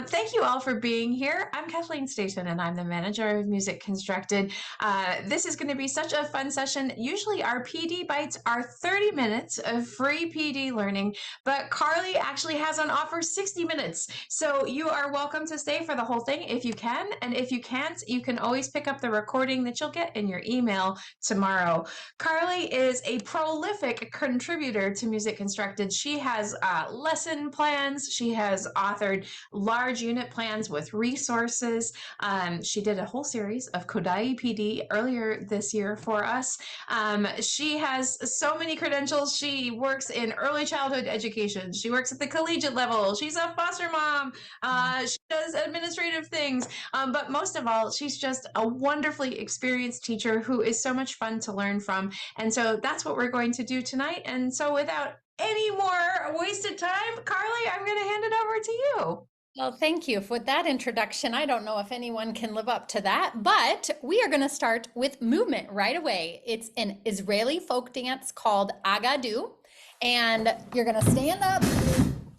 Thank you all for being here. I'm Kathleen Station, and I'm the manager of Music Constructed. This is going to be such a fun session. Usually, our PD bites are 30 minutes of free PD learning, but Carly actually has on offer 60 minutes. So you are welcome to stay for the whole thing if you can. And if you can't, you can always pick up the recording that you'll get in your email tomorrow. Carly is a prolific contributor to Music Constructed. She has lesson plans, she has authored large unit plans with resources. She did a whole series of Kodai PD earlier this year for us. She has so many credentials. She works in early childhood education. She works at the collegiate level. She's a foster mom. She does administrative things. But most of all, she's just a wonderfully experienced teacher who is so much fun to learn from. And so that's what we're going to do tonight. And so without any more wasted time, Carly, I'm going to hand it over to you. Well, thank you for that introduction. I don't know if anyone can live up to that, but we are going to start with movement right away. It's an Israeli folk dance called Agadu, and you're going to stand up.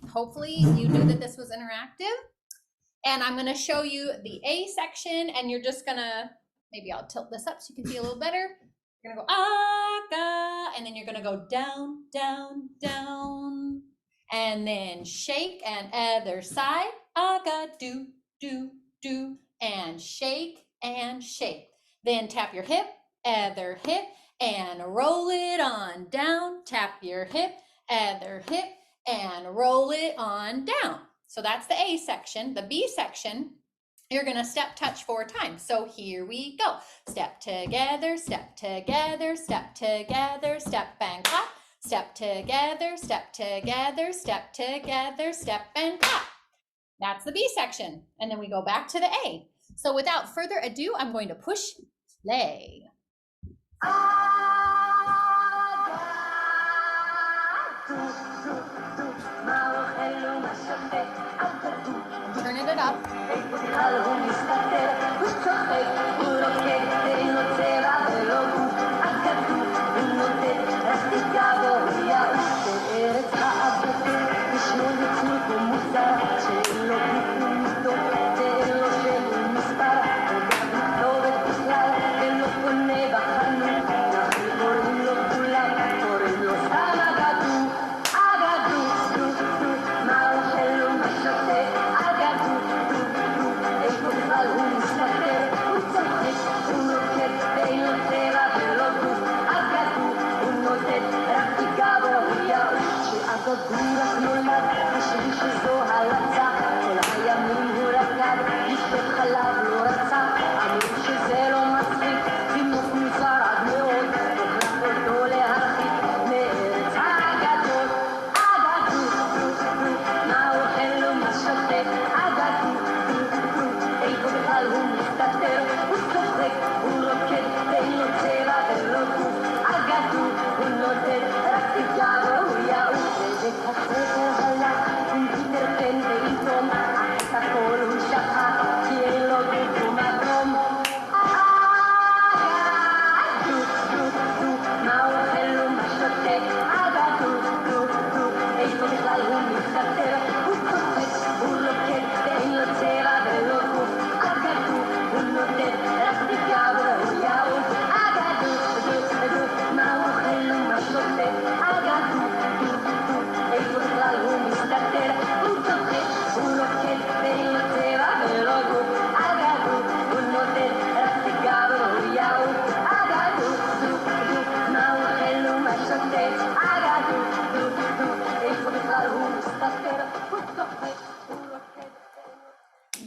Hopefully you knew that this was interactive. And I'm going to show you the A section, and you're just going to, maybe I'll tilt this up so you can see a little better. You're going to go Aga, and then you're going to go down, down, down, and then shake and other side. Aga, do, do, do, and shake and shake. Then tap your hip, other hip, and roll it on down. Tap your hip, other hip, and roll it on down. So that's the A section. The B section, you're going to step touch 4 times. So here we go. Step together, step together, step together, step and clap. Step together, step together, step together, step and clap. That's the B section. And then we go back to the A. So without further ado, I'm going to push play. Turning it up.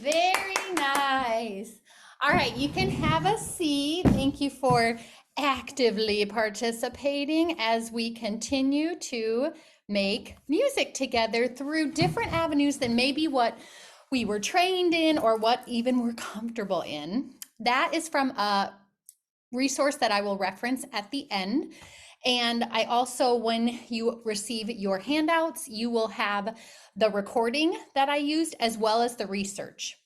Very nice. All right, you can have a seat. Thank you for actively participating as we continue to make music together through different avenues than maybe what we were trained in or what even we're comfortable in. That is from a resource that I will reference at the end. And I also, when you receive your handouts, you will have the recording that I used as well as the research.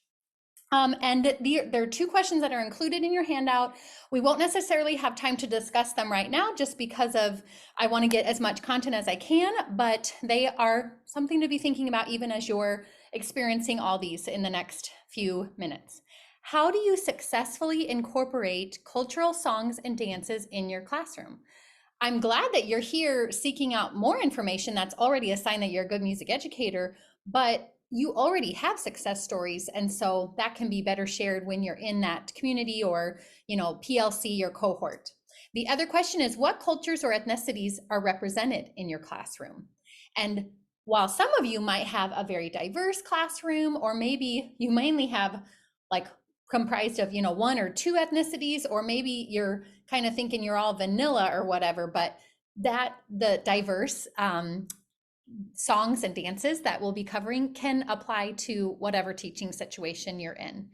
And there are 2 questions that are included in your handout. We won't necessarily have time to discuss them right now just because of I want to get as much content as I can, but they are something to be thinking about even as you're experiencing all these in the next few minutes. How do you successfully incorporate cultural songs and dances in your classroom? I'm glad that you're here seeking out more information. That's already a sign that you're a good music educator, but you already have success stories. And so that can be better shared when you're in that community or, PLC or cohort. The other question is, what cultures or ethnicities are represented in your classroom? And while some of you might have a very diverse classroom, or maybe you mainly have like comprised of, one or two ethnicities, or maybe you're kind of thinking you're all vanilla or whatever, but that the diverse songs and dances that we'll be covering can apply to whatever teaching situation you're in.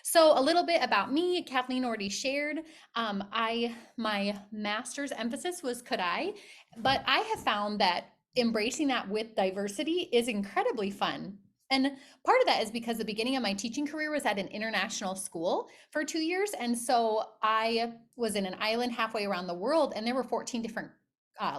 So a little bit about me, Kathleen already shared. My master's emphasis was Kodai, but I have found that embracing that with diversity is incredibly fun. And part of that is because the beginning of my teaching career was at an international school for 2 years. And so I was in an island halfway around the world, and there were 14 different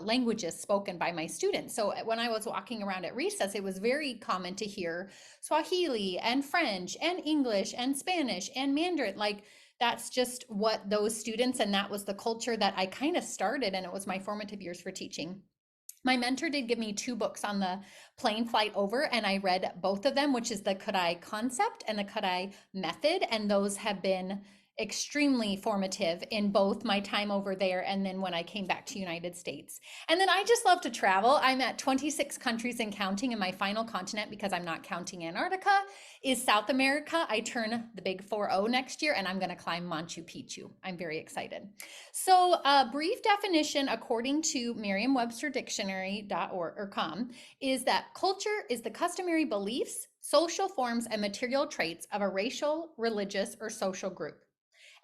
languages spoken by my students. So when I was walking around at recess, it was very common to hear Swahili and French and English and Spanish and Mandarin. Like that's just what those students, and that was the culture that I kind of started, and it was my formative years for teaching. My mentor did give me 2 books on the plane flight over, and I read both of them, which is the Kodai concept and the Kodai method. And those have been extremely formative in both my time over there and then when I came back to United States. And then I just love to travel. I'm at 26 countries and counting, and my final continent, because I'm not counting Antarctica, is South America. I turn the big 4-0 next year, and I'm going to climb Machu Picchu. I'm very excited. So a brief definition according to Merriam-Webster Dictionary.com is that culture is the customary beliefs, social forms, and material traits of a racial, religious, or social group.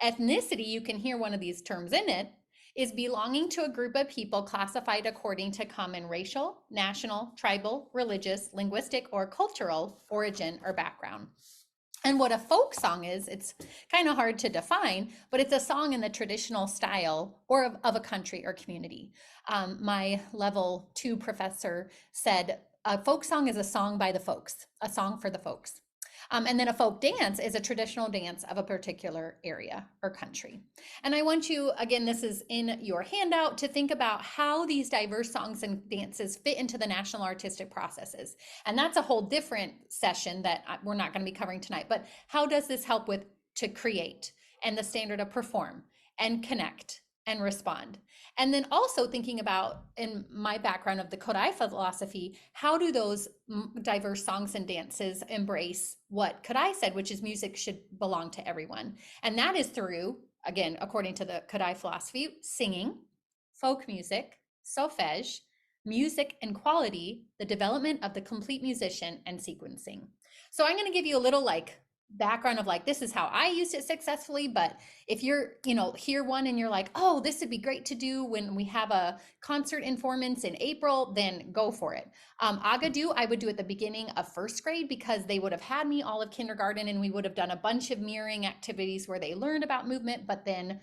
Ethnicity, you can hear one of these terms in it, is belonging to a group of people classified according to common racial, national, tribal, religious, linguistic, or cultural origin or background. And what a folk song is, it's kind of hard to define, but it's a song in the traditional style or of a country or community. My level 2 professor said a folk song is a song by the folks, a song for the folks. And then a folk dance is a traditional dance of a particular area or country. And I want you, again, this is in your handout, to think about how these diverse songs and dances fit into the national artistic processes. And that's a whole different session that we're not going to be covering tonight. But how does this help with to create and the standard of perform and connect and respond? And then also thinking about, in my background of the Kodai philosophy, how do those diverse songs and dances embrace what Kodai said, which is music should belong to everyone? And that is through, again, according to the Kodai philosophy, singing, folk music, solfege, music and quality, the development of the complete musician, and sequencing. So I'm going to give you a little background of this is how I used it successfully. But if you're, hear one and you're like, oh, this would be great to do when we have a concert in Formants in April, then go for it. Agadu, I would do at the beginning of 1st grade, because they would have had me all of kindergarten, and we would have done a bunch of mirroring activities where they learned about movement. But then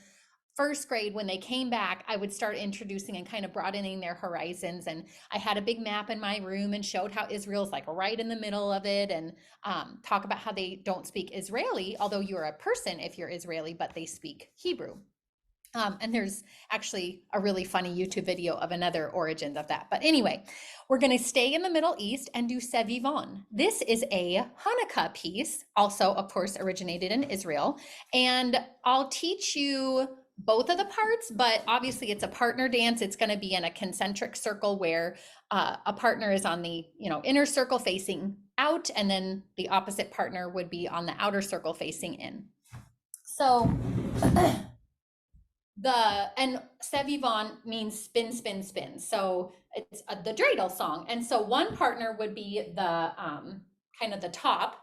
1st grade, when they came back, I would start introducing and kind of broadening their horizons. And I had a big map in my room and showed how Israel's right in the middle of it, and talk about how they don't speak Israeli, although you're a person if you're Israeli, but they speak Hebrew. And there's actually a really funny YouTube video of another origin of that. But anyway, we're going to stay in the Middle East and do Sevivon. This is a Hanukkah piece, also, of course, originated in Israel. And I'll teach you both of the parts, but obviously it's a partner dance. It's going to be in a concentric circle where a partner is on the inner circle facing out, and then the opposite partner would be on the outer circle facing in. So and Sevivon means spin, spin, spin. So it's the dreidel song. And so one partner would be the kind of the top,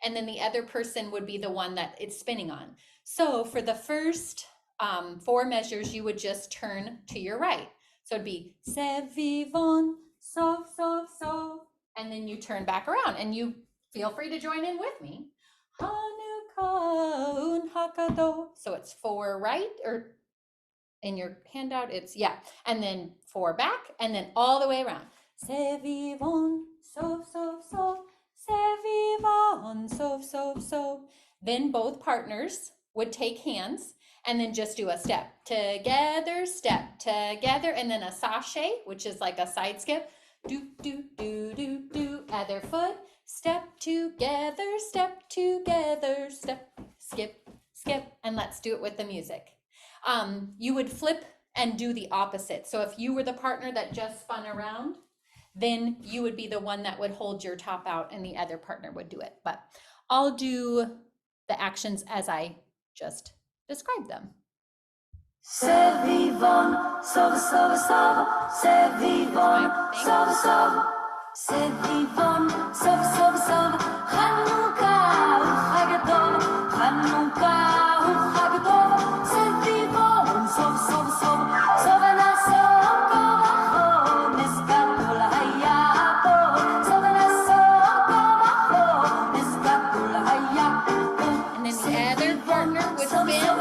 and then the other person would be the one that it's spinning on. So for the first 4 measures, you would just turn to your right. So it'd be Sevivon, so, so, so, and then you turn back around, and you feel free to join in with me. Hanukkah un hakado. So it's 4 right, or in your handout, it's, and then 4 back, and then all the way around. Sevivon, so, so, so, Sevivon. Sevivon, sov. Then both partners would take hands and then just do a step together, and then a sashay, which is like a side skip. Do, do, do, do, do. Other foot, step together, step, skip, skip. And let's do it with the music. You would flip and do the opposite. So if you were the partner that just spun around, then you would be the one that would hold your top out and the other partner would do it. But I'll do the actions as I just described them. Sevivon, sov, Sevivon, sov, Sevivon, sov, Chanukah u'chagadol, Chanukah u'chagadol, Sevivon, sov, sovana sov kovacho, neskakol hayapo, sovana sov kovacho, neskakol hayapo. And then the other partner would spin all the way around.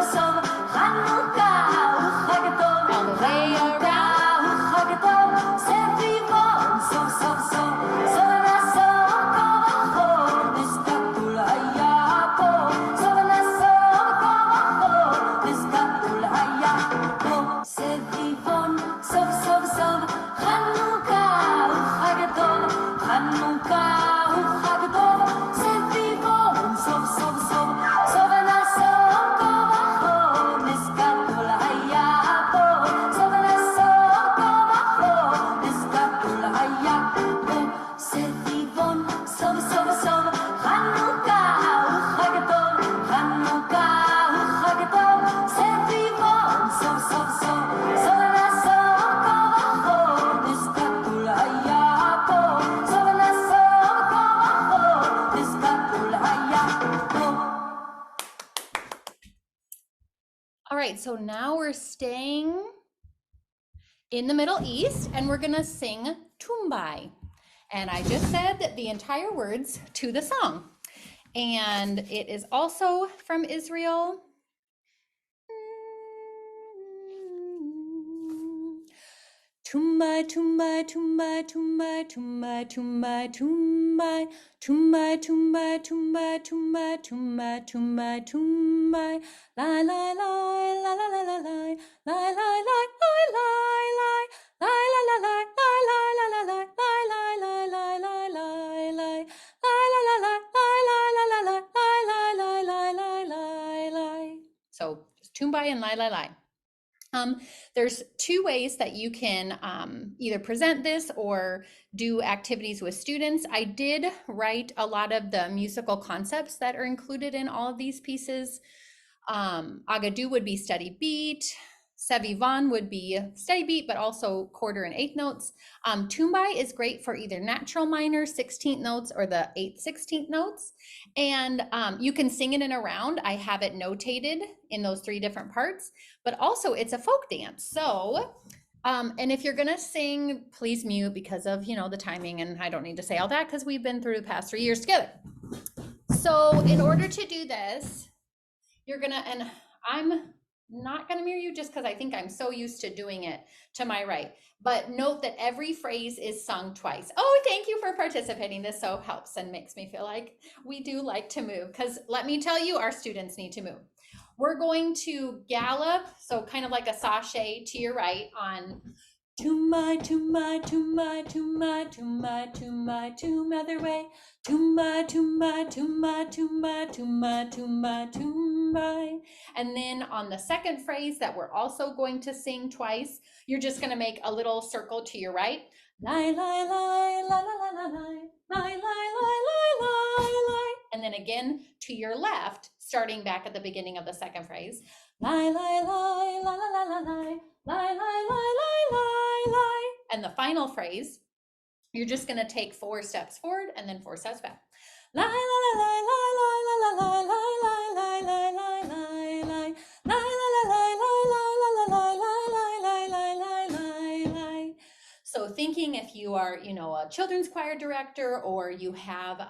All right, so now we're staying in the Middle East and we're gonna sing Tumbai. And I just said the entire words to the song. And it is also from Israel. Tumbai, Tumbai, Tumbai, Tumbai, Tumbai, Tumbai, Tumbai, Tumbai, Tumbai, Tumbai, Tumbai, Tumbai, Tumbai, Tumbai, lie, lie, lie, la la la la lie, lie, lie, lie, lie, lie, lie, lie, la la lie, lie, lie, la la lie, lie, lie, lie, lie, lie, lie, lie, lie, la la lie, lie, lie, la la lie, lie, lie, lie, lie, lie, lie, lie. So just Tumbai and lie, lie, lie. There's two ways that you can either present this or do activities with students. I did write a lot of the musical concepts that are included in all of these pieces. Agadu would be steady beat. Sevivon would be steady beat, but also quarter and eighth notes. Tumbai is great for either natural minor 16th notes or the 8th 16th notes. And you can sing it in a round. I have it notated in those 3 different parts, but also it's a folk dance. So, and if you're gonna sing, please mute because of, the timing, and I don't need to say all that because we've been through the past 3 years together. So in order to do this, you're gonna, and I'm not going to mirror you just because I think I'm so used to doing it to my right. But note that every phrase is sung twice. Oh, thank you for participating. This so helps and makes me feel like we do like to move, because let me tell you, our students need to move. We're going to gallop, so kind of like a sashay to your right on Tumbai, Tumbai, Tumbai, Tumbai, Tumbai, Tumbai, Tumbai, other way. Tumbai, Tumbai, Tumbai, Tumbai, Tumbai, Tumbai, Tumbai. And then on the second phrase that we're also going to sing twice, you're just going to make a little circle to your right. Lie, lie, lie, la, la, la, la, lie, lie, lie, lie, lie, lie, lie. And then again to your left, starting back at the beginning of the second phrase. Lie, lie, lie, la, la, la, la, lie, lie, lie, lie, lie, lie, lie. And the final phrase, you're just going to take 4 steps forward and then 4 steps back. Lie, lie, lie, lie, lie, lie, lie, lie, lie, lie, lie, lie, lie, lie, lie, lie, lie. So thinking if you are, a children's choir director, or you have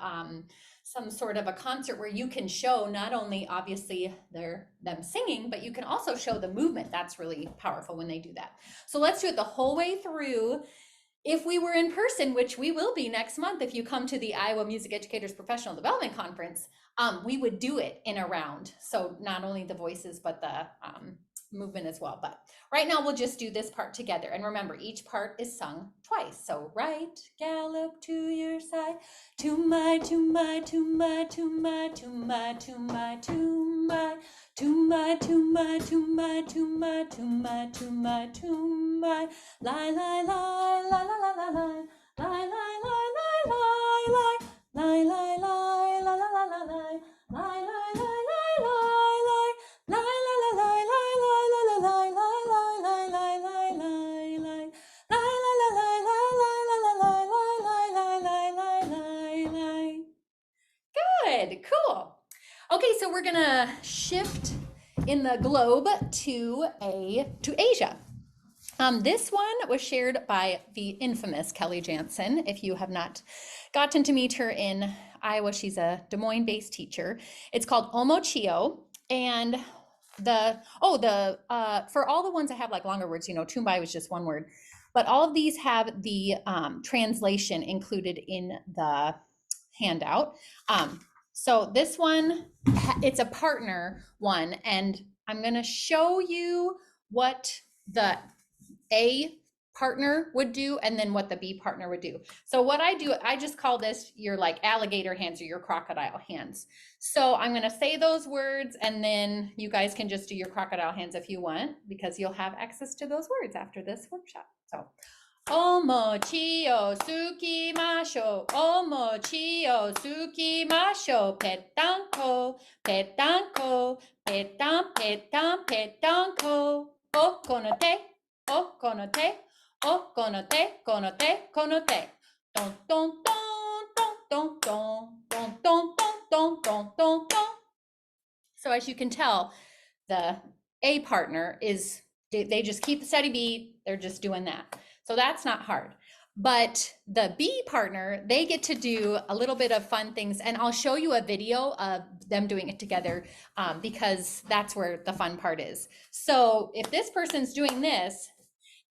some sort of a concert where you can show not only obviously them singing, but you can also show the movement. That's really powerful when they do that. So let's do it the whole way through. if we were in person, which we will be next month, if you come to the Iowa Music Educators Professional Development Conference, we would do it in a round. So not only the voices, but the movement as well. But right now we'll just do this part together. And remember, each part is sung twice. So right, gallop to your side, to my, to my, to my, to my, to my, to my, to my, to my, to my, to my, to my, to my, to my, to my, lie, lie, lie, la, la, la, la, lie, lie, lie, lie, lie, lie, lie, lie, lie, lie, la, la, la, la, lie, lie, lie, lie, lie, lie, lie, lie, la, la, lie, lie, lie, la, la, lie, lie, lie, lie, lie, lie, lie, lie, lie, la, la, lie, lie, lie, la, la, lie, lie, lie, lie, lie, lie, lie. Good, cool. Okay, so we're gonna shift in the globe to Asia. This one was shared by the infamous Kelly Jansen. If you have not gotten to meet her in Iowa, she's a Des Moines-based teacher. It's called Omochio, and for all the ones that have like longer words, Tumbai was just one word, but all of these have the translation included in the handout. So this one, it's a partner one, and I'm going to show you what the A partner would do and then what the B partner would do. So what I do, I just call this your like alligator hands or your crocodile hands. So I'm going to say those words and then you guys can just do your crocodile hands if you want, because you'll have access to those words after this workshop. So Omochio sukimasho, omochio sukimasho, petanko, petanko, petanko, okonote, okonote, okonote, konote, konote, don don don don don don don don don don don. So as you can tell, the A partner is, they just keep the steady beat, they're just doing that. So that's not hard. But the B partner, they get to do a little bit of fun things, and I'll show you a video of them doing it together because that's where the fun part is. So if this person's doing this,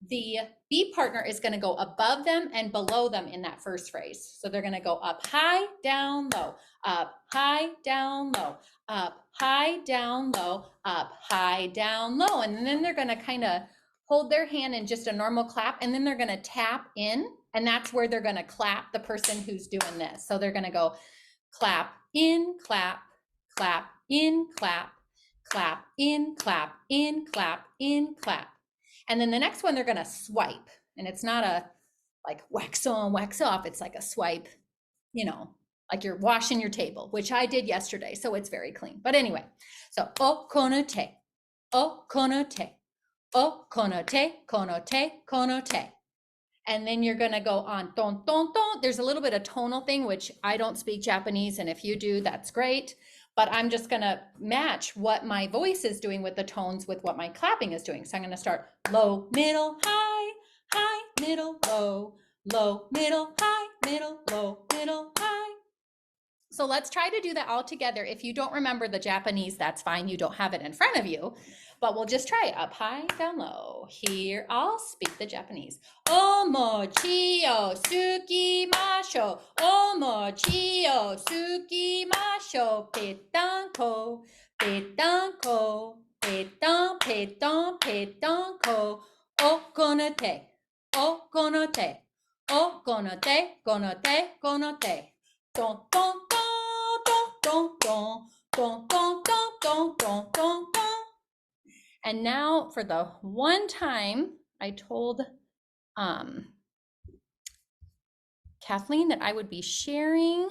the B partner is going to go above them and below them in that first phrase. So they're going to go up high, down, low, up high, down, low, up high, down, low, up high, down, low. And then they're going to kind of hold their hand in just a normal clap, and then they're going to tap in, and that's where they're going to clap the person who's doing this. So they're going to go clap in, clap, clap in, clap, clap in, clap in, clap in, clap. And then the next one, they're going to swipe, and it's not a like wax on, wax off. It's like a swipe, like you're washing your table, which I did yesterday. So it's very clean. But anyway, so okonote, okonote, okonote, konote, konote. And then you're going to go on ton, ton, ton. There's a little bit of tonal thing, which I don't speak Japanese. And if you do, that's great. But I'm just going to match what my voice is doing with the tones with what my clapping is doing. So I'm going to start low, middle, high, high, middle, low, low, middle, high, middle, low, middle, high. So let's try to do that all together. If you don't remember the Japanese, that's fine. You don't have it in front of you, but we'll just try it. Up high, down low. Here, I'll speak the Japanese. Omochio sukimasho, omochio sukimasho, petanko, petanko, petan, petan, petanko, okonote, okonote, okonote, konote, konote. Don, don, don, don, don, don, don, don, don, don, don. And now for the one time I told Kathleen that I would be sharing.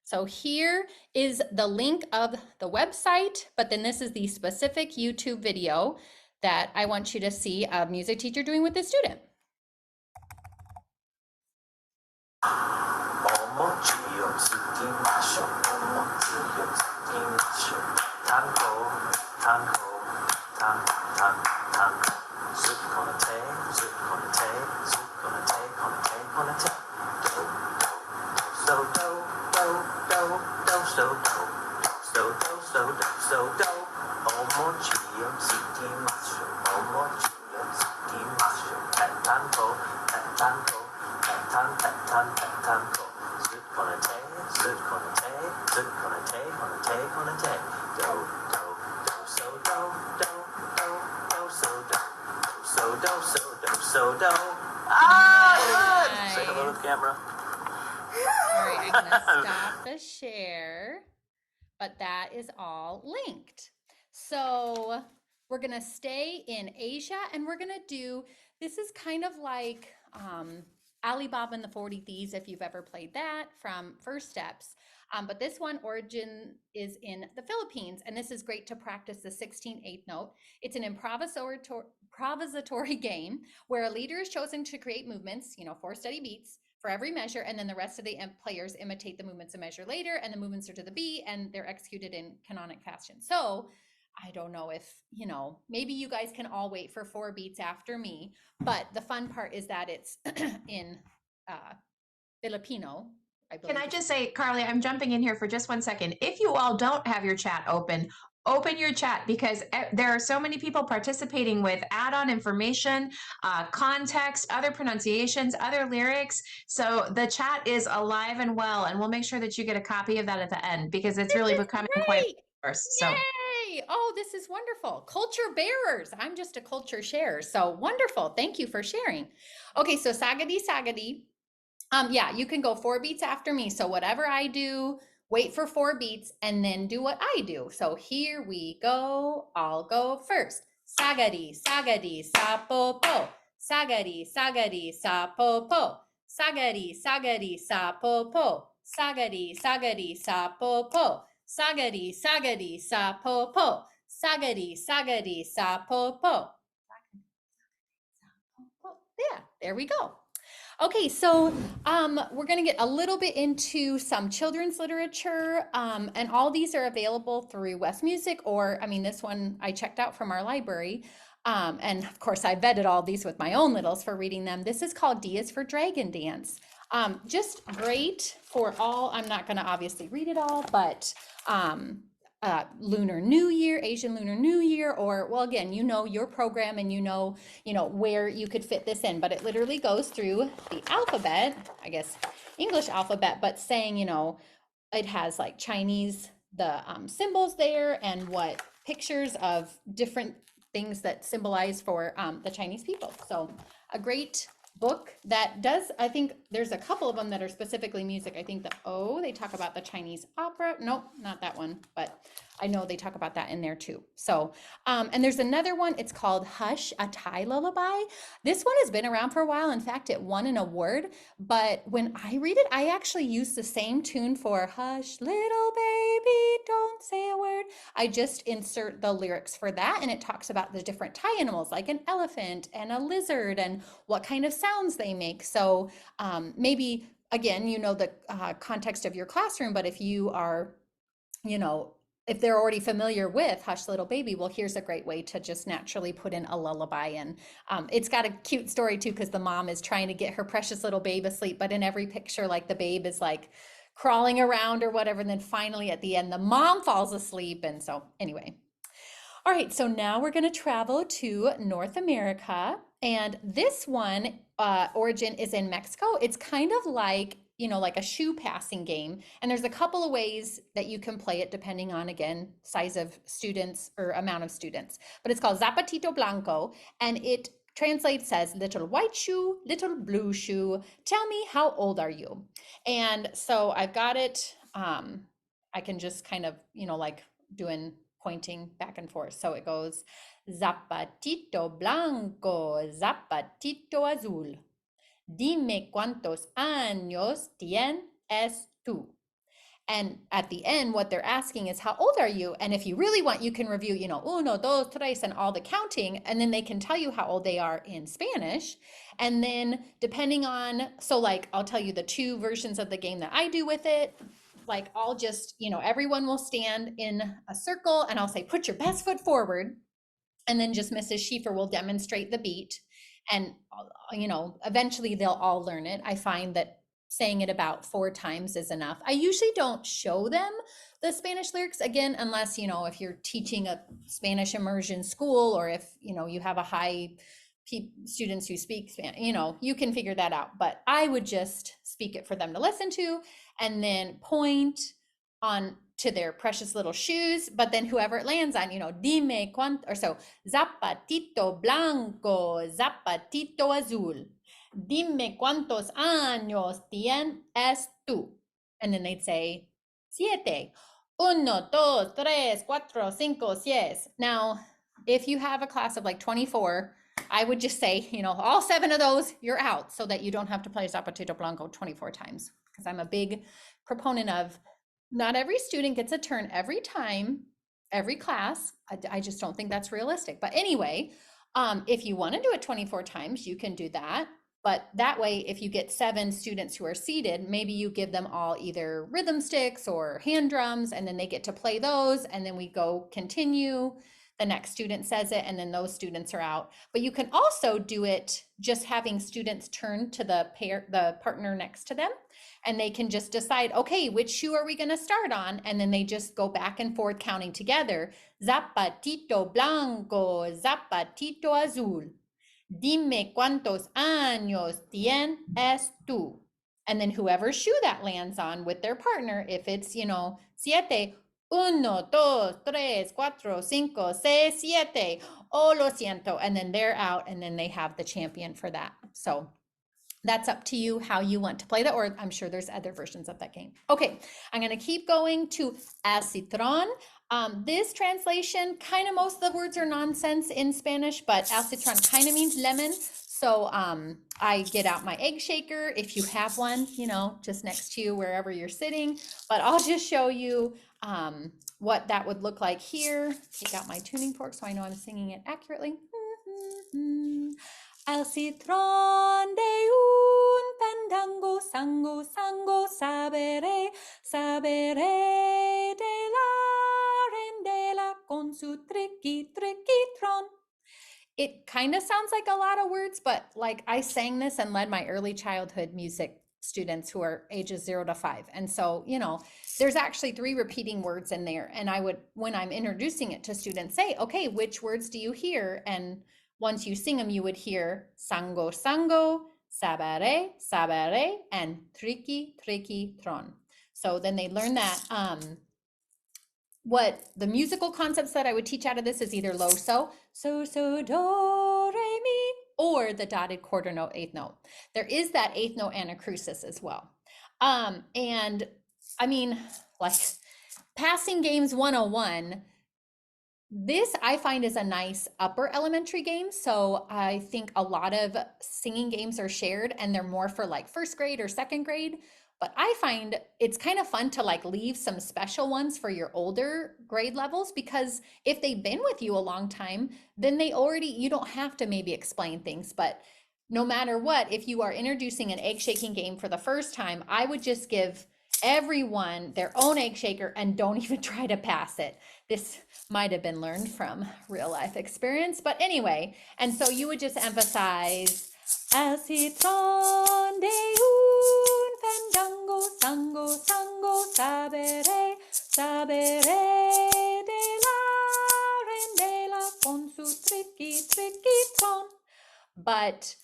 So here is the link of the website, but then this is the specific YouTube video that I want you to see a music teacher doing with his student. Omochio sukimasho, omochio sukimasho, tanko, tanko, tanko, tanko, tanko, sukonate, sukonate, sukonate, konate, konate, do, do, do, do, do, do, so, do, so, do, so, do, so, do, omochio sukimasho, omochio sukimasho, tanko, tanko, so dope. Ah, good. Say hello to the camera. All right, I'm gonna stop the share, but that is all linked. So we're gonna stay in Asia and we're gonna do, this is kind of like Alibaba and the 40 Thieves, if you've ever played that from First Steps. But this one, origin is in the Philippines, and this is great to practice the 16/8 note. It's an improvisatory game where a leader is chosen to create movements, 4 steady beats for every measure, and then the rest of the players imitate the movements of measure later, and the movements are to the beat, and they're executed in canonic fashion. So I don't know if, maybe you guys can all wait for 4 beats after me, but the fun part is that it's in Filipino. Can I just say, Carly, I'm jumping in here for just 1 second. If you all don't have your chat open your chat, because there are so many people participating with add-on information, context, other pronunciations, other lyrics. So the chat is alive and well, and we'll make sure that you get a copy of that at the end, because it's really becoming quite diverse. So. Yay! Oh, this is wonderful. Culture bearers. I'm just a culture sharer. So wonderful. Thank you for sharing. Okay, so sagadi sagadi. Yeah, you can go 4 beats after me. So whatever I do, wait for 4 beats and then do what I do. So here we go. I'll go first. Sagadi, sagadi, sapopo. Sagadi, sagadi, sapopo. Sagadi, sagadi, sapopo. Sagadi, sagadi, sapopo. Sagadi, sagadi, sapopo. Sagadi, sagadi, sapopo. Yeah, there we go. Okay, so we're going to get a little bit into some children's literature, and all these are available through West Music, or, this one I checked out from our library, and of course I vetted all these with my own littles for reading them. This is called D is for Dragon Dance. Just great for all, I'm not going to obviously read it all, but Lunar New Year, Asian Lunar New Year, or, well, again, your program and where you could fit this in, but it literally goes through the alphabet, I guess English alphabet, but saying, it has like Chinese, the symbols there, and what pictures of different things that symbolize for the Chinese people. So a great book that does, I think there's a couple of them that are specifically music. I think they talk about the Chinese opera. Nope, not that one, but I know they talk about that in there too. So, and there's another one, it's called Hush, a Thai Lullaby. This one has been around for a while. In fact, it won an award, but when I read it, I actually use the same tune for Hush, little baby, don't say a word. I just insert the lyrics for that, and it talks about the different Thai animals, like an elephant and a lizard, and what kind of sounds they make. So maybe, again, the context of your classroom, but if you are, if they're already familiar with Hush Little Baby, well, here's a great way to just naturally put in a lullaby. And it's got a cute story too, because the mom is trying to get her precious little babe asleep, but in every picture, like, the babe is like crawling around or whatever, and then finally at the end, the mom falls asleep. And so anyway. All right, so now we're going to travel to North America, and this one origin is in Mexico. It's kind of like, like a shoe passing game, and there's a couple of ways that you can play it depending on, again, size of students or amount of students, but it's called Zapatito Blanco, and it translates as little white shoe, little blue shoe, tell me how old are you? And so I've got it, I can just kind of, like doing pointing back and forth. So it goes, Zapatito Blanco, Zapatito Azul. Dime cuántos años tienes tú. And at the end, what they're asking is, how old are you? And if you really want, you can review, uno, dos, tres, and all the counting, and then they can tell you how old they are in Spanish. And then depending on, so like, I'll tell you the 2 versions of the game that I do with it. Like, I'll just, everyone will stand in a circle, and I'll say, put your best foot forward. And then just Mrs. Schieffer will demonstrate the beat. And, eventually they'll all learn it. I find that saying it about 4 times is enough. I usually don't show them the Spanish lyrics, again, unless, if you're teaching a Spanish immersion school, or if, you have a high students who speak Spanish, you can figure that out. But I would just speak it for them to listen to, and then point, on to their precious little shoes, but then whoever it lands on, dime cuánto, or so, Zapatito Blanco, Zapatito Azul, dime cuántos años tienes tú. And then they'd say, siete, uno, dos, tres, cuatro, cinco, seis. Now, if you have a class of like 24, I would just say, all 7 of those, you're out, so that you don't have to play Zapatito Blanco 24 times. Because I'm a big proponent of not every student gets a turn every time, every class. I just don't think that's realistic. But anyway, if you want to do it 24 times, you can do that. But that way, if you get 7 students who are seated, maybe you give them all either rhythm sticks or hand drums, and then they get to play those, and then we go continue. The next student says it, and then those students are out. But you can also do it just having students turn to the partner next to them, and they can just decide, okay, which shoe are we going to start on? And then they just go back and forth counting together. Zapatito Blanco, Zapatito Azul. Dime cuántos años tienes tú. And then whoever shoe that lands on with their partner, if it's, siete, uno, dos, tres, cuatro, cinco, seis, siete. Oh, lo siento. And then they're out, and then they have the champion for that. So that's up to you how you want to play that, or I'm sure there's other versions of that game. Okay, I'm going to keep going to El Citron. This translation, kind of most of the words are nonsense in Spanish, but El Citron kind of means lemon. So I get out my egg shaker if you have one, just next to you wherever you're sitting. But I'll just show you what that would look like here. Take out my tuning fork so I know I'm singing it accurately. El citron de un fandango, sango, sango, saberé, saberé de la rendela con su triqui, triquitron. It kind of sounds like a lot of words, but like I sang this and led my early childhood music students who are ages 0 to 5. And so, there's actually 3 repeating words in there. And I would, when I'm introducing it to students, say, okay, which words do you hear? And once you sing them, you would hear sango, sango, sabare, sabare, and triqui, triqui, tron. So then they learn that. What the musical concepts that I would teach out of this is either low, so, do, re, mi, or the dotted quarter note, 8th note. There is that 8th note anacrusis as well. And I mean, like Passing Games 101, this I find is a nice upper elementary game. So I think a lot of singing games are shared, and they're more for like 1st grade or 2nd grade. But I find it's kind of fun to like leave some special ones for your older grade levels, because if they've been with you a long time, then you don't have to maybe explain things. But no matter what, if you are introducing an egg shaking game for the first time, I would just give everyone their own egg shaker and don't even try to pass it. This might have been learned from real life experience, but anyway. And so you would just emphasize El citron de un fandango, sango, sango, saberé, saberé de la rendela con su triqui, triquitron. But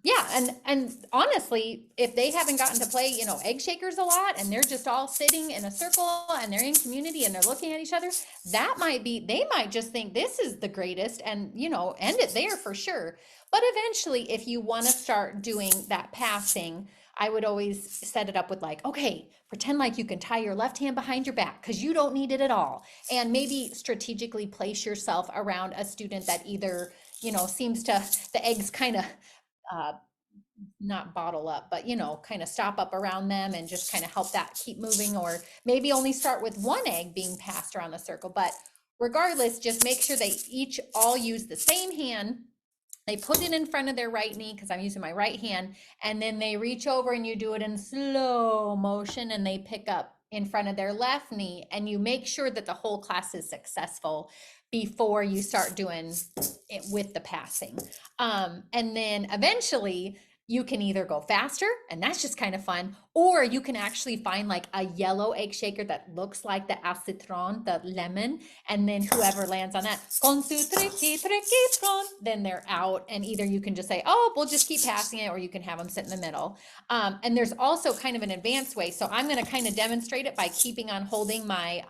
yeah, and honestly, if they haven't gotten to play, egg shakers a lot, and they're just all sitting in a circle and they're in community and they're looking at each other, they might just think this is the greatest and, end it there for sure. But eventually, if you want to start doing that passing, I would always set it up with like, okay, pretend like you can tie your left hand behind your back because you don't need it at all. And maybe strategically place yourself around a student that either, seems to, the eggs kind of not bottle up, but kind of stop up around them and just kind of help that keep moving, or maybe only start with one egg being passed around the circle. But regardless, just make sure they all use the same hand. They put it in front of their right knee, because I'm using my right hand, and then they reach over and you do it in slow motion, and they pick up in front of their left knee, and you make sure that the whole class is successful before you start doing it with the passing. And then eventually, you can either go faster, and that's just kind of fun, or you can actually find like a yellow egg shaker that looks like the acitron, the lemon, and then whoever lands on that, con su tricky, tricky tron, then they're out. And either you can just say, oh, we'll just keep passing it, or you can have them sit in the middle. And there's also kind of an advanced way. So I'm going to kind of demonstrate it by keeping on holding my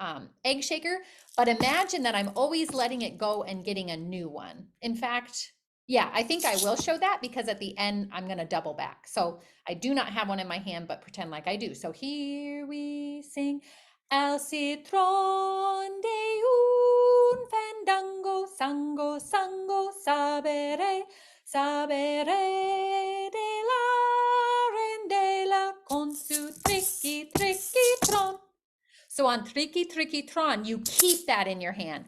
egg shaker. But imagine that I'm always letting it go and getting a new one. In fact, yeah, I think I will show that because at the end, I'm going to double back. So I do not have one in my hand, but pretend like I do. So here we sing, El citron de un fandango, sango, sango, sabere, sabere de la rendela con su tricky, tricky tron. So on tricky, tricky tron, you keep that in your hand.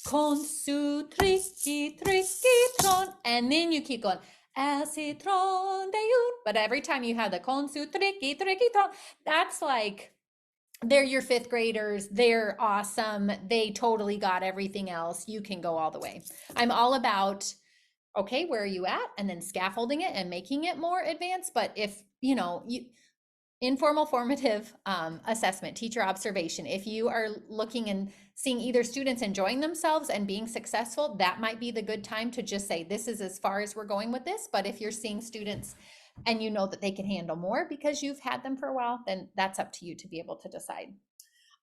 Con su tricky, tricky tron. And then you keep going. El citron de un. But every time you have the con su tricky, tricky tron, that's like, they're your fifth graders. They're awesome. They totally got everything else. You can go all the way. I'm all about, okay, where are you at? And then scaffolding it and making it more advanced. But if, informal formative assessment, teacher observation. If you are looking and seeing either students enjoying themselves and being successful, that might be the good time to just say, this is as far as we're going with this. But if you're seeing students and you know that they can handle more because you've had them for a while, then that's up to you to be able to decide.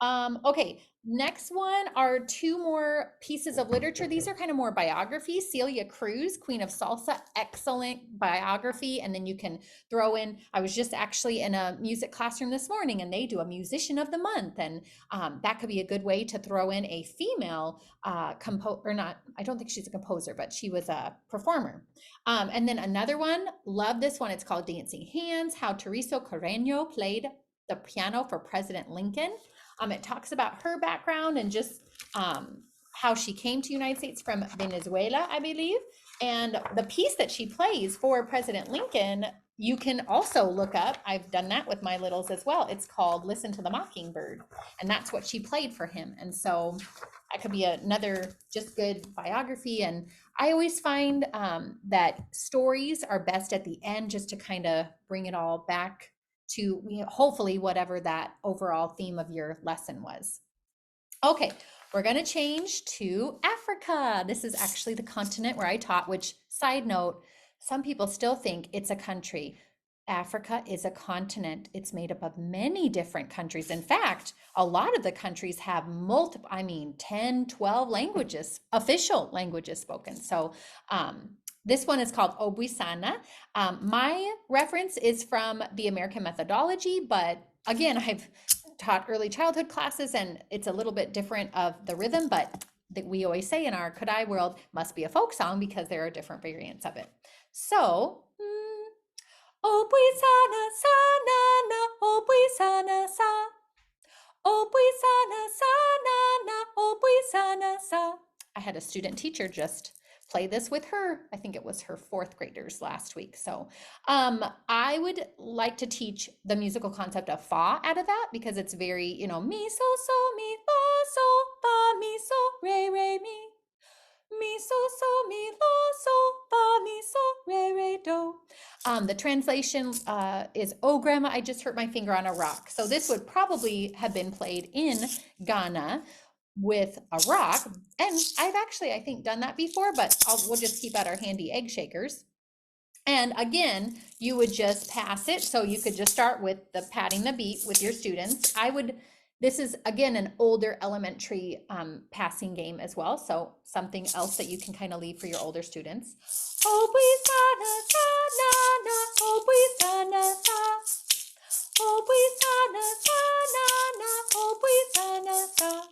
Okay, next one are two more pieces of literature. These are kind of more biographies. Celia Cruz, Queen of Salsa, excellent biography. And then you can throw in, I was just actually in a music classroom this morning and they do a musician of the month. And that could be a good way to throw in a female or not, I don't think she's a composer, but she was a performer. And then another one, love this one. It's called Dancing Hands, How Teresa Carreño Played the Piano for President Lincoln. It talks about her background and just how she came to the United States from Venezuela, I believe. And the piece that she plays for President Lincoln, you can also look up. I've done that with my littles as well. It's called Listen to the Mockingbird. And that's what she played for him. And so that could be another just good biography. And I always find that stories are best at the end just to kind of bring it all back to hopefully whatever that overall theme of your lesson was. Okay, we're going to change to Africa. This is actually the continent where I taught, which, side note, some people still think it's a country. Africa is a continent. It's made up of many different countries. In fact, a lot of the countries have 10, 12 languages, official languages spoken. So this one is called Obwisana. My reference is from the American methodology, but again, I've taught early childhood classes and it's a little bit different of the rhythm, but that we always say in our Kodai world must be a folk song because there are different variants of it. So, Obwisana sana na, Obwisana sa, Obwisana sana na, Obwisana sa. I had a student teacher just play this with her. I think it was her fourth graders last week. So I would like to teach the musical concept of fa out of that because it's very, mi, so, mi, la, so, fa, mi, so, re, mi, so, mi, la, so, fa, mi, so, re, do. The translation is, oh, grandma, I just hurt my finger on a rock. So this would probably have been played in Ghana with a rock. And I've actually, I think, done that before, but we'll just keep out our handy egg shakers. And again, you would just pass it. So you could just start with the patting the beat with your students. This is again, an older elementary passing game as well. So something else that you can kind of leave for your older students. Obwisana sa na na, obwisana sa, obwisana sa na na, obwisana sa.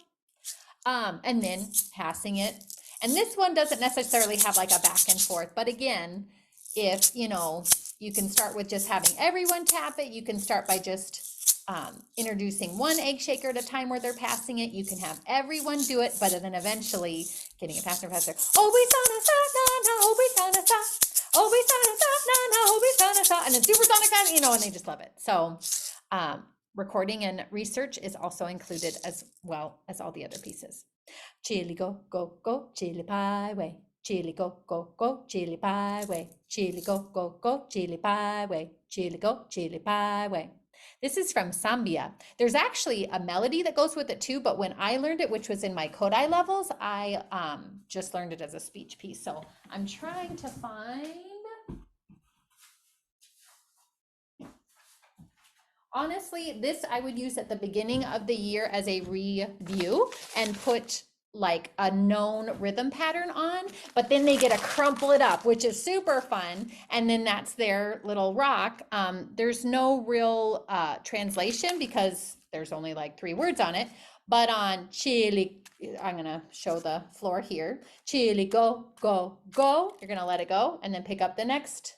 And then passing it. And this one doesn't necessarily have like a back and forth, but again, if, you can start with just having everyone tap it. You can start by just introducing one egg shaker at a time where they're passing it. You can have everyone do it, but then eventually getting it faster and faster. Obwisana sa na na, obwisana sa, obwisana sa na na, obwisana sa, and then supersonic, and they just love it. So, recording and research is also included as well as all the other pieces. Chili go, go, go, chili pie way. Chili go, go, go, chili pie way. Chili go, go, go, chili pie way. Chili go, chili pie way. This is from Sambia. There's actually a melody that goes with it too, but when I learned it, which was in my Kodai levels, I just learned it as a speech piece. So I'm trying to find. Honestly, this I would use at the beginning of the year as a review and put like a known rhythm pattern on, but then they get to crumple it up, which is super fun. And then that's their little rock. There's no real translation because there's only like 3 words on it, but on chili, I'm gonna show the floor here. Chili go, go, go. You're gonna let it go and then pick up the next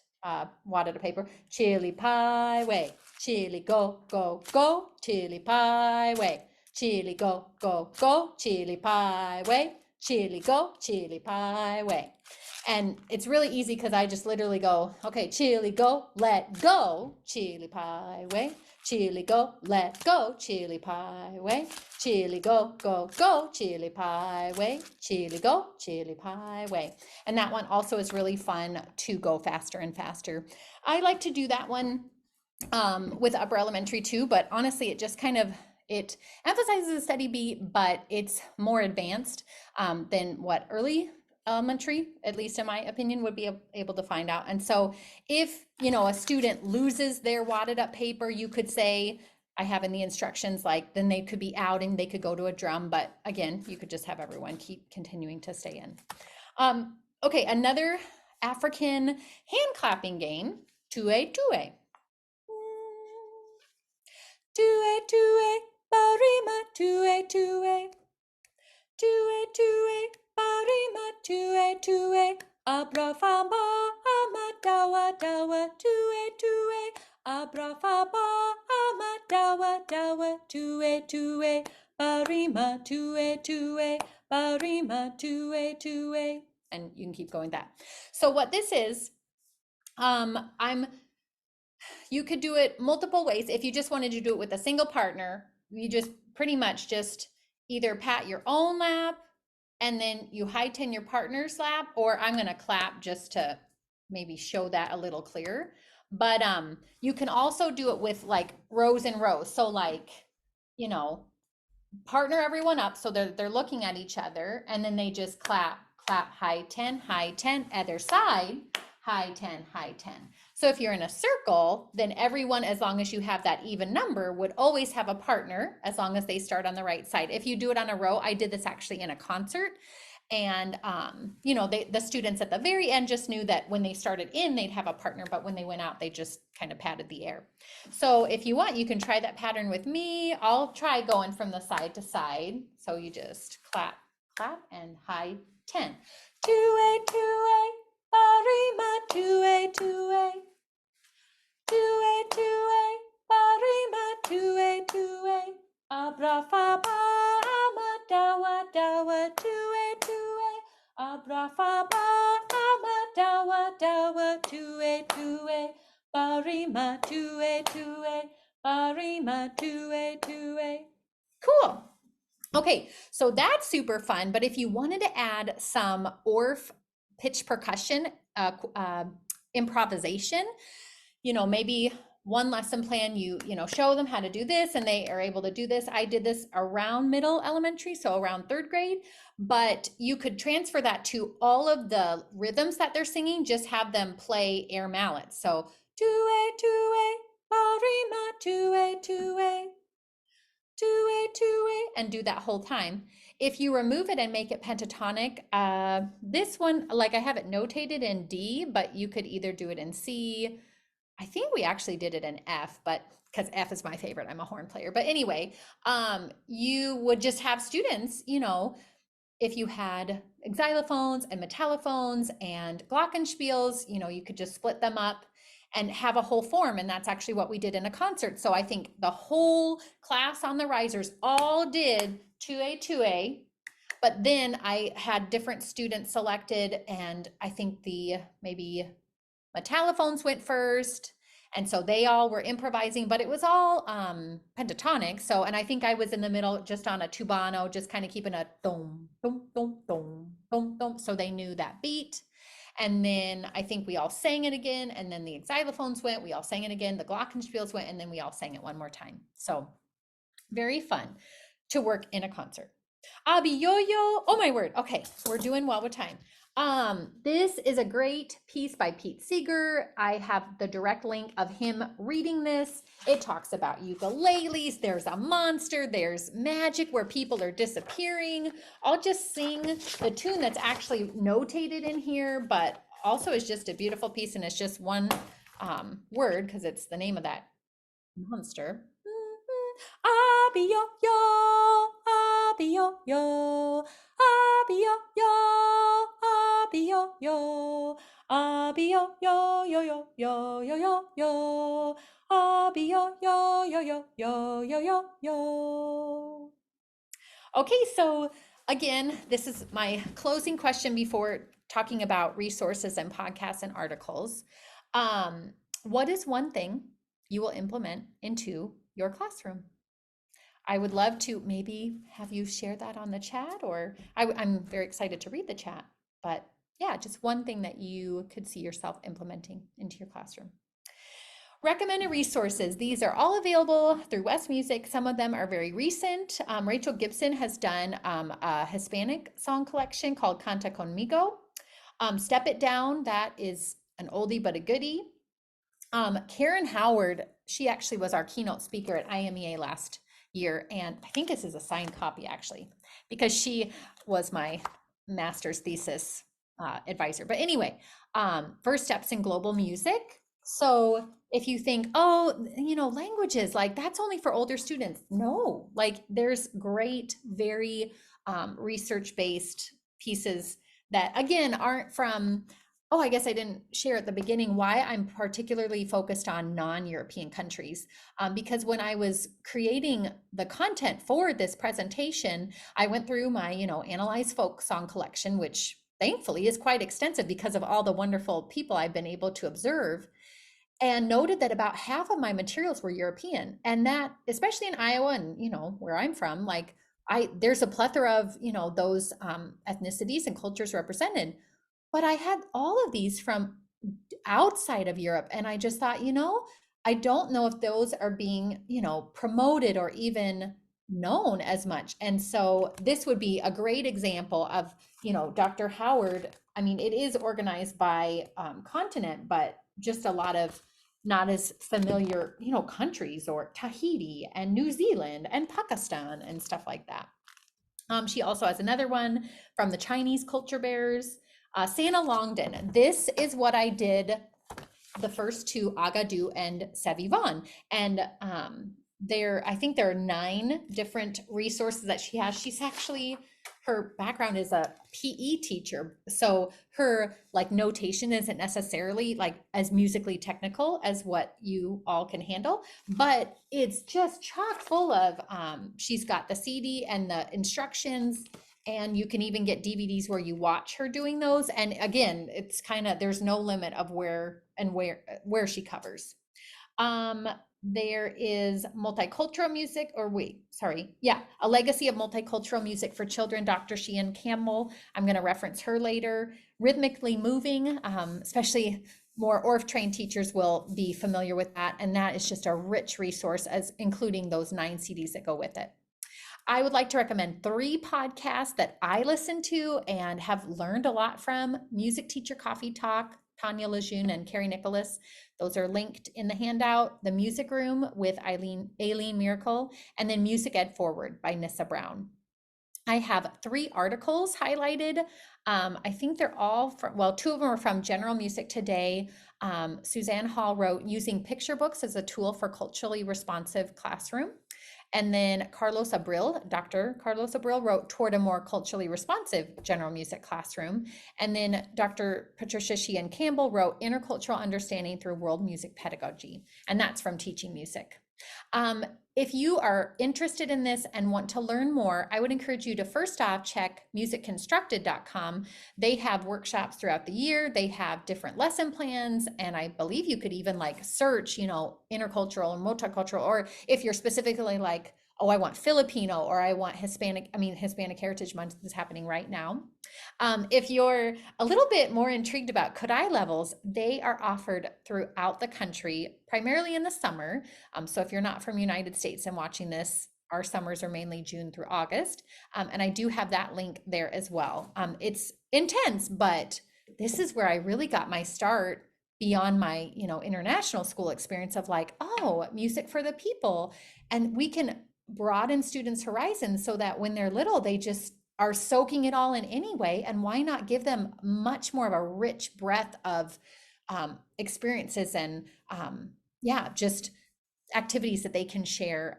wadded paper. Chili pie way. Chili go, go, go, chili pie way. Chili go, go, go, chili pie way. Chili go, chili pie way. And it's really easy because I just literally go, okay, chili go, let go, chili pie way. Chili go, let go, chili pie way. Chili go, go, go, chili pie way. Chili go, chili pie way. And that one also is really fun to go faster and faster. I like to do that one with upper elementary too, but honestly, it just kind of, it emphasizes a steady beat, but it's more advanced than what early elementary, at least in my opinion, would be able to find out. And so if, you know, a student loses their wadded up paper, you could say, I have in the instructions, like, then they could be out and they could go to a drum. But again, you could just have everyone keep continuing to stay in. Okay, another African hand clapping game, tue tue. Tue tue, barima, tue tue. Tue tue, barima, tue tue. Abrafamba, amadawa dawa, tue tue. Abrafamba, amadawa dawa, tue tue. Barima, tue tue. Barima, tue tue. And you can keep going that. So what this is, you could do it multiple ways. If you just wanted to do it with a single partner, you just pretty much just either pat your own lap and then you high 10 your partner's lap, or I'm going to clap just to maybe show that a little clearer. But you can also do it with like rows and rows. So like, you know, partner everyone up so they're looking at each other, and then they just clap, clap, high 10, other side, high 10, high 10. So if you're in a circle, then everyone, as long as you have that even number, would always have a partner as long as they start on the right side. If you do it on a row, I did this actually in a concert, and you know, the students at the very end just knew that when they started in, they'd have a partner, but when they went out, they just kind of patted the air. So if you want, you can try that pattern with me. I'll try going from the side to side. So you just clap, clap, and high 10. Two-way, two-way, barima, two-way, two-way. Two-way, two-way, barima, two-way, two-way. Abrafaba, amadawa, dawa, two-way, two-way. Abrafaba, amadawa, dawa, two-way, two-way. Barima, two-way, two-way. Barima, two-way, two-way. Cool. Okay, so that's super fun. But if you wanted to add some Orff pitch percussion improvisation, you know, maybe one lesson plan, you know, show them how to do this and they are able to do this. I did this around middle elementary, so around 3rd grade, but you could transfer that to all of the rhythms that they're singing, just have them play air mallets. So two-way, two-way, barima, two-way, two-way, two-way, two-way, and do that whole time. If you remove it and make it pentatonic, this one, like I have it notated in D, but you could either do it in C. I think we actually did it in F, but because F is my favorite, I'm a horn player. But anyway, you would just have students, you know, if you had xylophones and metallophones and glockenspiels, you know, you could just split them up and have a whole form. And that's actually what we did in a concert. So I think the whole class on the risers all did 2A, 2A, but then I had different students selected, and I think the maybe metallophones went first, and so they all were improvising, but it was all pentatonic. So, and I think I was in the middle just on a tubano, just kind of keeping a dum dum dum dum boom, boom. So they knew that beat. And then I think we all sang it again. And then the xylophones went, we all sang it again. The glockenspiels went, and then we all sang it one more time. So very fun to work in a concert. Abi yo-yo. Oh my word. Okay, we're doing well with time. This is a great piece by Pete Seeger. I have the direct link of him reading this. It talks about ukuleles. There's a monster. There's magic where people are disappearing. I'll just sing the tune that's actually notated in here, but also is just a beautiful piece, and it's just one word because it's the name of that monster. Abi yo yo, abi yo yo, abi yo yo, abi yo yo, abi yo yo yo yo yo yo yo yo, abi yo yo yo yo yo yo yo yo. Okay, so again, this is my closing question before talking about resources and podcasts and articles. What is one thing you will implement into your classroom? I would love to maybe have you share that on the chat, or I'm very excited to read the chat, but yeah, just one thing that you could see yourself implementing into your classroom. Recommended resources. These are all available through West Music. Some of them are very recent. Rachel Gibson has done a Hispanic song collection called Canta Conmigo. Step It Down, that is an oldie but a goodie. Karen Howard, she actually was our keynote speaker at IMEA last year, and I think this is a signed copy actually, because she was my master's thesis advisor. But anyway, First Steps in Global Music. So if you think, oh, languages, like that's only for older students. No, like there's great, very research-based pieces that again aren't from, oh, I guess I didn't share at the beginning why I'm particularly focused on non-European countries. Because when I was creating the content for this presentation, I went through my, Analyze Folk Song collection, which thankfully is quite extensive because of all the wonderful people I've been able to observe, and noted that about half of my materials were European. And that, especially in Iowa and, where I'm from, like there's a plethora of, those ethnicities and cultures represented. But I had all of these from outside of Europe. And I just thought, I don't know if those are being, promoted or even known as much. And so this would be a great example of, Dr. Howard. I mean, it is organized by continent, but just a lot of not as familiar, countries, or Tahiti and New Zealand and Pakistan and stuff like that. She also has another one from the Chinese culture bearers. Santa Longden. This is what I did the first two, Agadu and Sevivon. And I think there are 9 different resources that she has. She's actually, her background is a PE teacher. So her notation isn't necessarily as musically technical as what you all can handle, but it's just chock full of, she's got the CD and the instructions, and you can even get DVDs where you watch her doing those. And again, it's there's no limit of where she covers. There is multicultural music, A Legacy of Multicultural Music for Children, Dr. Sheehan Campbell. I'm going to reference her later. Rhythmically Moving, especially more Orff trained teachers will be familiar with that. And that is just a rich resource, as including those 9 CDs that go with it. I would like to recommend 3 podcasts that I listen to and have learned a lot from: Music Teacher Coffee Talk, Tanya Lejeune and Carrie Nicholas. Those are linked in the handout. The Music Room with Aileen Miracle, and then Music Ed Forward by Nissa Brown. I have 3 articles highlighted. I think they're all from, 2 of them are from General Music Today. Suzanne Hall wrote Using Picture Books as a Tool for Culturally Responsive Classroom. And then Dr. Carlos Abril wrote Toward a More Culturally Responsive General Music Classroom. And then Dr. Patricia Sheehan Campbell wrote Intercultural Understanding Through World Music Pedagogy. And that's from Teaching Music. If you are interested in this and want to learn more, I would encourage you to first off check musicconstructed.com. They have workshops throughout the year. They have different lesson plans, and I believe you could even search, intercultural or multicultural, or if you're specifically oh, I want Filipino or I want Hispanic. I mean, Hispanic Heritage Month is happening right now. If you're a little bit more intrigued about Kodai levels, they are offered throughout the country, primarily in the summer. So if you're not from United States and watching this, our summers are mainly June through August. And I do have that link there as well. It's intense, but this is where I really got my start beyond my, international school experience of like, oh, music for the people. And we can broaden students' horizons so that when they're little, they just are soaking it all in anyway. And why not give them much more of a rich breadth of experiences and yeah, just activities that they can share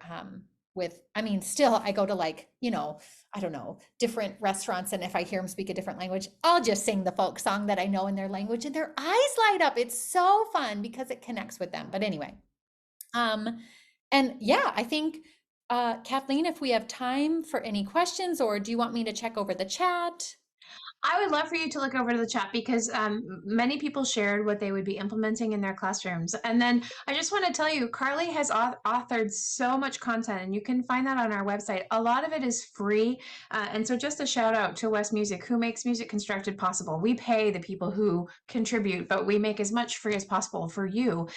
with, I mean, still I go to like, I don't know, different restaurants. And if I hear them speak a different language, I'll just sing the folk song that I know in their language and their eyes light up. It's so fun because it connects with them. But anyway, and yeah, I think, Kathleen, if we have time for any questions, or do you want me to check over the chat? I would love for you to look over to the chat because many people shared what they would be implementing in their classrooms. And then I just want to tell you, Carly has authored so much content, and you can find that on our website. A lot of it is free. And so just a shout out to West Music, who makes Music Constructed possible. We pay the people who contribute, but we make as much free as possible for you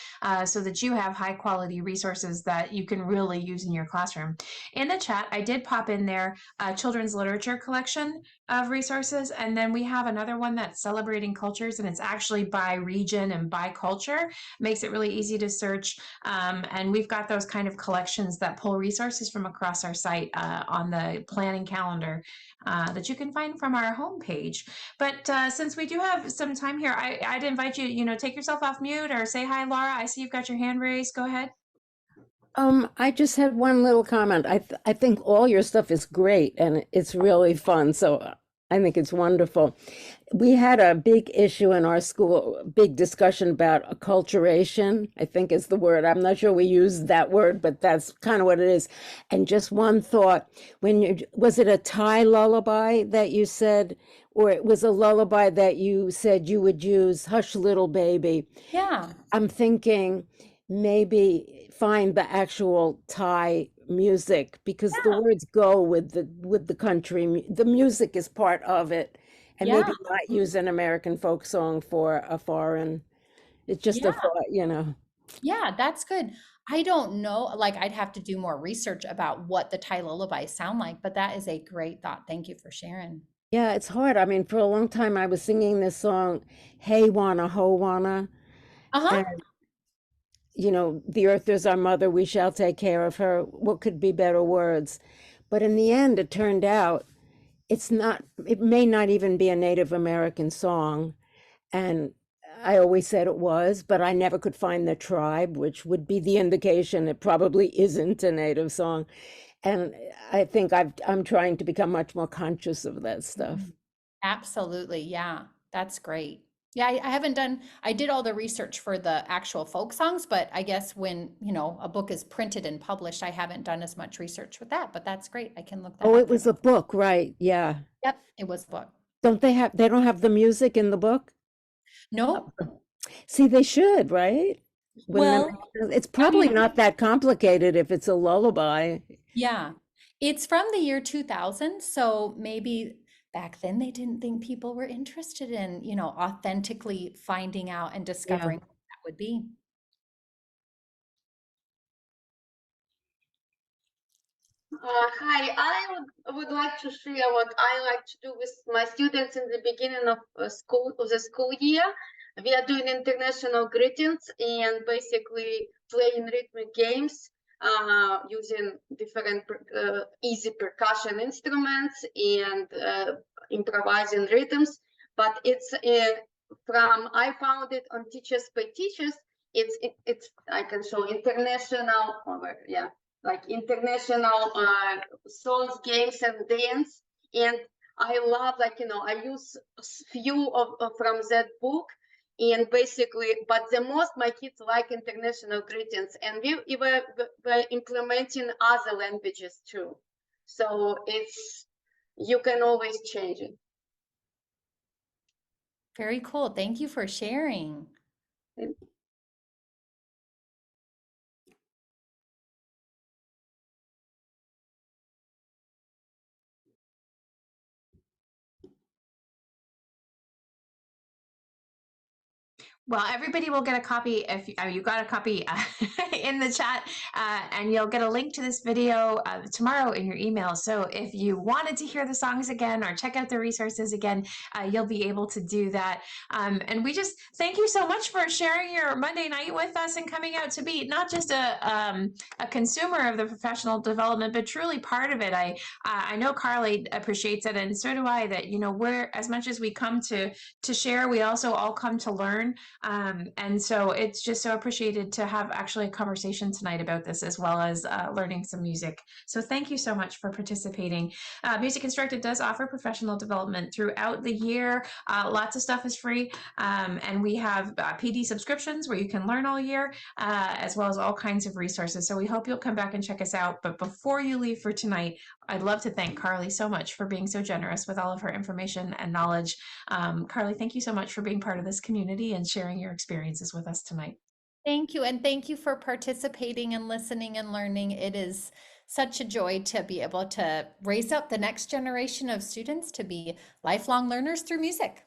so that you have high quality resources that you can really use in your classroom. In the chat, I did pop in there a children's literature collection of resources. And then we have another one that's celebrating cultures, and it's actually by region and by culture. Makes it really easy to search. And we've got those kind of collections that pull resources from across our site on the planning calendar that you can find from our homepage. But since we do have some time here, I'd invite you, take yourself off mute or say hi, Laura. I see you've got your hand raised. Go ahead. I just had one little comment. I think all your stuff is great and it's really fun. So I think it's wonderful. We had a big issue in our school, big discussion about acculturation, I think is the word. I'm not sure we use that word, but that's kind of what it is. And just one thought, was it a Thai lullaby that you said, or it was a lullaby that you said you would use, Hush Little Baby? Yeah. I'm thinking maybe find the actual Thai music because the words go with the country. The music is part of it, and maybe not use an American folk song for a foreign. It's just a thought. Yeah, that's good. I don't know, like I'd have to do more research about what the Thai lullabies sound like, but that is a great thought. Thank you for sharing. Yeah, it's hard. I mean, for a long time I was singing this song, "Hey Wana Ho Wana," Uh-huh. and the earth is our mother, we shall take care of her. What could be better words? But in the end, it turned out it may not even be a Native American song. And I always said it was, but I never could find the tribe, which would be the indication it probably isn't a Native song. And I think I'm trying to become much more conscious of that stuff. Absolutely. Yeah, that's great. Yeah, I did all the research for the actual folk songs, but I guess when, a book is printed and published, I haven't done as much research with that, but that's great. I can look that Oh, up. it was a book, right? Yeah. Yep, it was a book. They don't have the music in the book? No, See, they should, right? well, It's probably not that complicated if it's a lullaby. yeah, it's from the year 2000, so maybe back then they didn't think people were interested in, authentically finding out and discovering what that would be. Hi, I would like to share what I like to do with my students in the beginning of the school year. We are doing international greetings and basically playing rhythmic games using different easy percussion instruments and improvising rhythms. But it's I found it on Teachers by Teachers. It's I can show international like international songs, games, and dance. And I love, I use few of from that book, and basically, but the most my kids like international greetings, and we were implementing other languages too. So you can always change it. Very cool. Thank you for sharing. Well, everybody will get a copy if you got a copy in the chat, and you'll get a link to this video tomorrow in your email. So if you wanted to hear the songs again or check out the resources again, you'll be able to do that. And we just thank you so much for sharing your Monday night with us and coming out to be not just a consumer of the professional development, but truly part of it. I know Carly appreciates it, and so do I. That we're, as much as we come to share, we also all come to learn. And so it's just so appreciated to have actually a conversation tonight about this, as well as learning some music. So thank you so much for participating. Music Constructed does offer professional development throughout the year. Lots of stuff is free. And we have PD subscriptions where you can learn all year, as well as all kinds of resources. So we hope you'll come back and check us out. But before you leave for tonight, I'd love to thank Carly so much for being so generous with all of her information and knowledge. Carly, thank you so much for being part of this community and sharing your experiences with us tonight. Thank you. And thank you for participating and listening and learning. It is such a joy to be able to raise up the next generation of students to be lifelong learners through music.